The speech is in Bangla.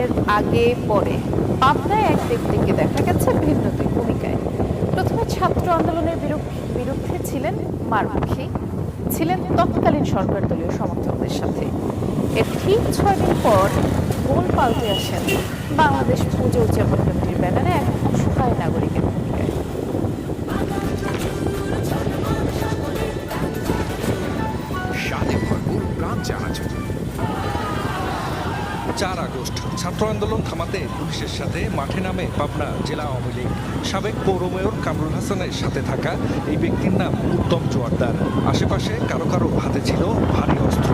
আন্দোলনের আগে পরে পাবনায় এক ব্যক্তিকে দেখা গেছে ভিন্ন দুই ভূমিকায়। প্রথমে ছাত্র আন্দোলনের বিরুদ্ধে ছিলেন মারমুখী, ছিলেন তৎকালীন সরকার দলীয় সমর্থকদের সাথে। এর ঠিক 6 দিন পর গোল পাল্টে আসেন বাংলাদেশ পুজো উদযাপন কমিটির ব্যানারে এক অসহায় নাগরিকের ভূমিকায়। স্বাদে ভরপুর প্রাণ চানাচুর। 4 আগস্ট ছাত্র আন্দোলন থামাতে পুলিশের সাথে মাঠে নামে পাবনা জেলা আওয়ামী লীগ। সাবেক পৌর মেয়র কামরুল হাসানের সাথে থাকা এই ব্যক্তির নাম উত্তম জোয়ারদার। আশেপাশে কারো কারো হাতে ছিল ভারী অস্ত্র।